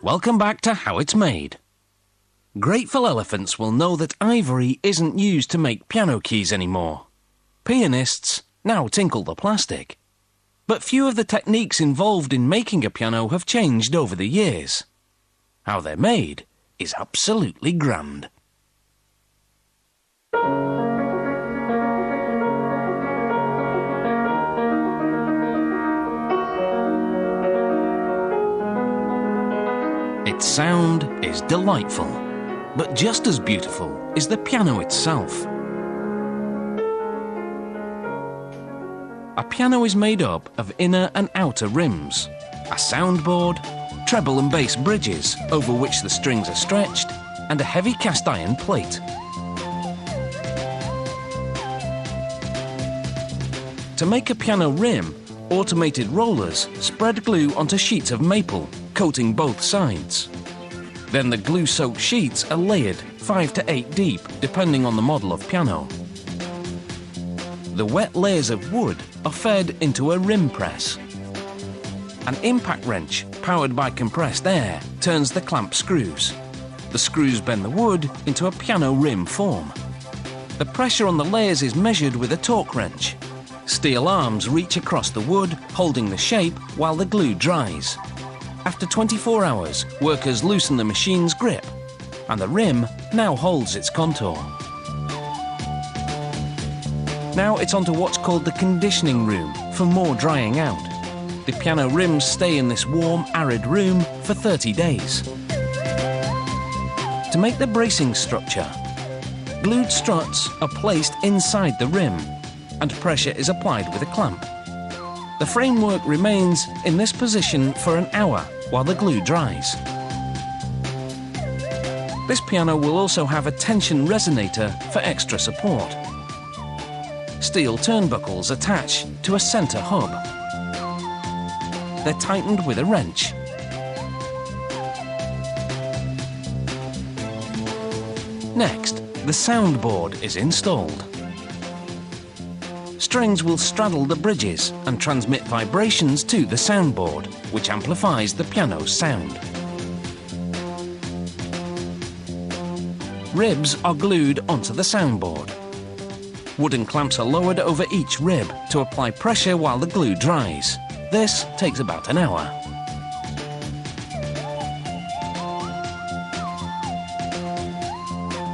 Welcome back to How It's Made. Grateful elephants will know that ivory isn't used to make piano keys anymore. Pianists now tinkle the plastic. But few of the techniques involved in making a piano have changed over the years. How they're made is absolutely grand. Its sound is delightful, but just as beautiful is the piano itself. A piano is made up of inner and outer rims, a soundboard, treble and bass bridges over which the strings are stretched, and a heavy cast iron plate. To make a piano rim, automated rollers spread glue onto sheets of maple, coating both sides. Then the glue-soaked sheets are layered 5 to 8 deep, depending on the model of piano. The wet layers of wood are fed into a rim press. An impact wrench, powered by compressed air, turns the clamp screws. The screws bend the wood into a piano rim form. The pressure on the layers is measured with a torque wrench. Steel arms reach across the wood, holding the shape while the glue dries. After 24 hours, workers loosen the machine's grip, and the rim now holds its contour. Now it's onto what's called the conditioning room for more drying out. The piano rims stay in this warm, arid room for 30 days. To make the bracing structure, glued struts are placed inside the rim, and pressure is applied with a clamp. The framework remains in this position for an hour while the glue dries. This piano will also have a tension resonator for extra support. Steel turnbuckles attach to a centre hub. They're tightened with a wrench. Next, the soundboard is installed. Strings will straddle the bridges and transmit vibrations to the soundboard, which amplifies the piano's sound. Ribs are glued onto the soundboard. Wooden clamps are lowered over each rib to apply pressure while the glue dries. This takes about an hour.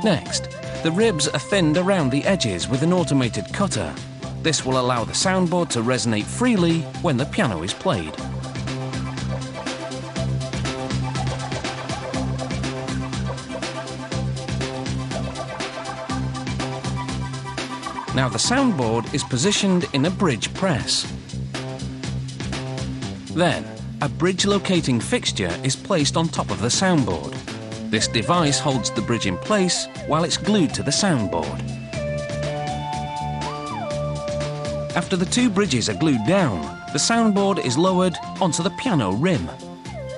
Next, the ribs are thinned around the edges with an automated cutter. This will allow the soundboard to resonate freely when the piano is played. Now the soundboard is positioned in a bridge press. Then, a bridge locating fixture is placed on top of the soundboard. This device holds the bridge in place while it's glued to the soundboard. After the two bridges are glued down, the soundboard is lowered onto the piano rim.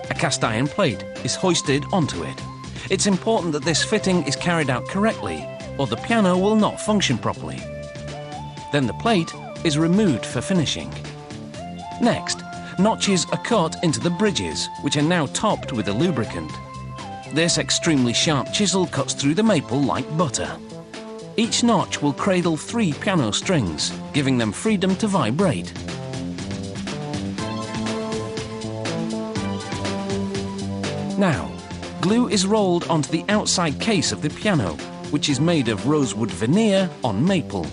A cast iron plate is hoisted onto it. It's important that this fitting is carried out correctly, or the piano will not function properly. Then the plate is removed for finishing. Next, notches are cut into the bridges, which are now topped with a lubricant. This extremely sharp chisel cuts through the maple like butter. Each notch will cradle 3 piano strings, giving them freedom to vibrate. Now, glue is rolled onto the outside case of the piano, which is made of rosewood veneer on maple,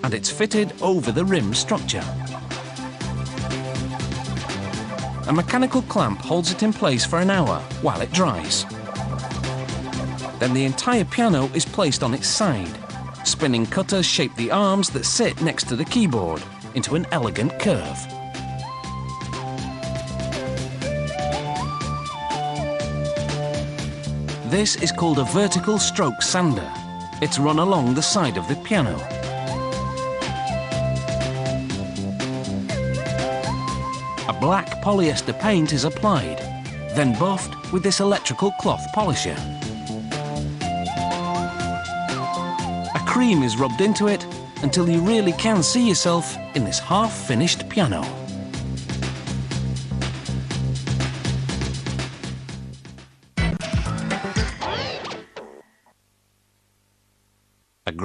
and it's fitted over the rim structure. A mechanical clamp holds it in place for an hour while it dries. Then the entire piano is placed on its side. Spinning cutters shape the arms that sit next to the keyboard into an elegant curve. This is called a vertical stroke sander. It's run along the side of the piano. A black polyester paint is applied, then buffed with this electrical cloth polisher. Cream is rubbed into it until you really can see yourself in this half-finished piano.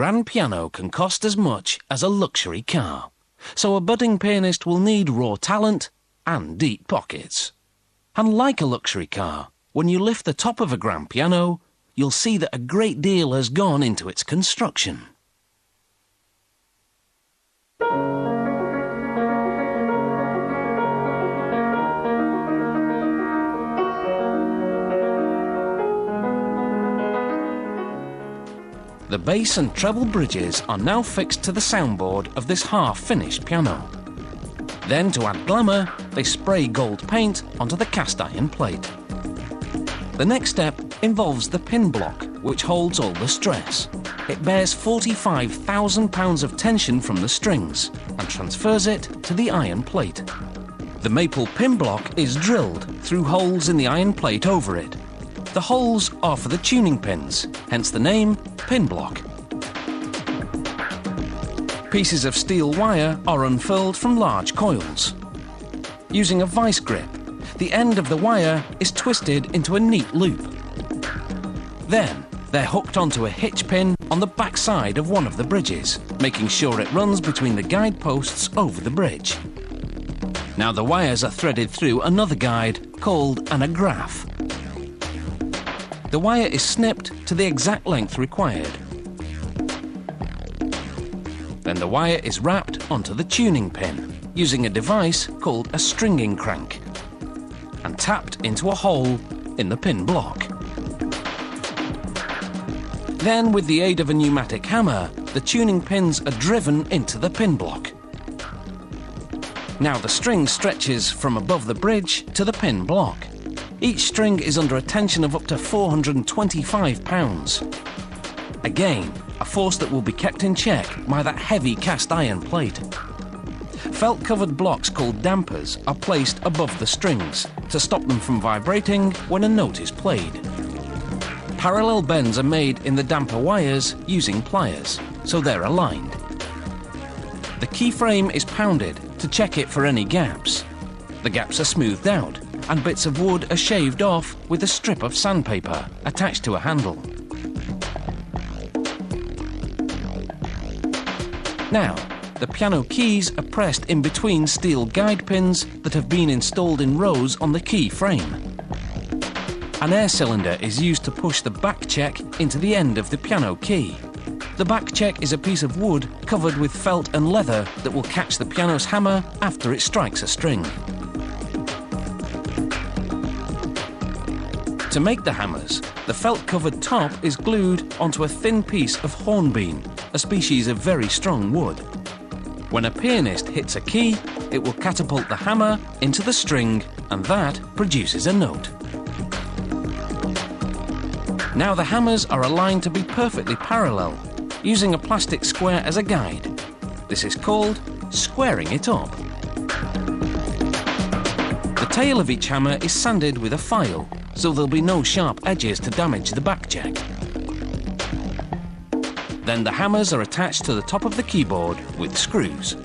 grand piano can cost as much as a luxury car, so a budding pianist will need raw talent and deep pockets. And like a luxury car, when you lift the top of a grand piano, you'll see that a great deal has gone into its construction. The bass and treble bridges are now fixed to the soundboard of this half-finished piano. Then, to add glamour, they spray gold paint onto the cast iron plate. The next step involves the pin block, which holds all the stress. It bears 45,000 pounds of tension from the strings and transfers it to the iron plate. The maple pin block is drilled through holes in the iron plate over it. The holes are for the tuning pins, hence the name pin block. Pieces of steel wire are unfurled from large coils. Using a vice grip, the end of the wire is twisted into a neat loop. Then, they're hooked onto a hitch pin on the back side of one of the bridges, making sure it runs between the guide posts over the bridge. Now the wires are threaded through another guide called an agraffe. The wire is snipped to the exact length required. Then the wire is wrapped onto the tuning pin using a device called a stringing crank and tapped into a hole in the pin block. Then, with the aid of a pneumatic hammer, the tuning pins are driven into the pin block. Now the string stretches from above the bridge to the pin block. Each string is under a tension of up to 425 pounds. Again, a force that will be kept in check by that heavy cast iron plate. Felt-covered blocks called dampers are placed above the strings to stop them from vibrating when a note is played. Parallel bends are made in the damper wires using pliers, so they're aligned. The key frame is pounded to check it for any gaps. The gaps are smoothed out, and bits of wood are shaved off with a strip of sandpaper attached to a handle. Now, the piano keys are pressed in between steel guide pins that have been installed in rows on the key frame. An air cylinder is used to push the back check into the end of the piano key. The back check is a piece of wood covered with felt and leather that will catch the piano's hammer after it strikes a string. To make the hammers, the felt-covered top is glued onto a thin piece of hornbeam, a species of very strong wood. When a pianist hits a key, it will catapult the hammer into the string, and that produces a note. Now the hammers are aligned to be perfectly parallel, using a plastic square as a guide. This is called squaring it up. The tail of each hammer is sanded with a file, so there'll be no sharp edges to damage the back check. Then the hammers are attached to the top of the keyboard with screws.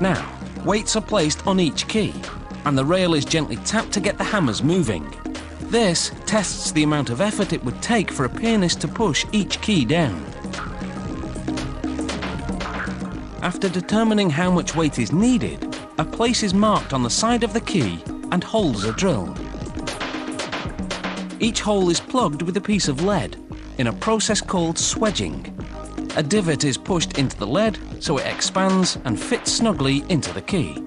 Now, weights are placed on each key, and the rail is gently tapped to get the hammers moving. This tests the amount of effort it would take for a pianist to push each key down. After determining how much weight is needed, a place is marked on the side of the key and holes are drilled. Each hole is plugged with a piece of lead in a process called swedging. A divot is pushed into the lead so it expands and fits snugly into the key.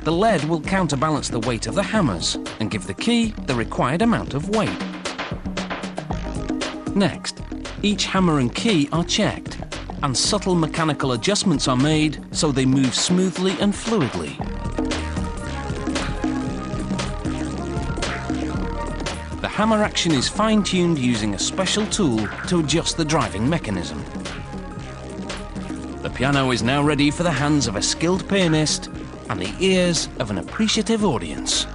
The lead will counterbalance the weight of the hammers and give the key the required amount of weight. Next, each hammer and key are checked, and subtle mechanical adjustments are made so they move smoothly and fluidly. The hammer action is fine-tuned using a special tool to adjust the driving mechanism. The piano is now ready for the hands of a skilled pianist and the ears of an appreciative audience.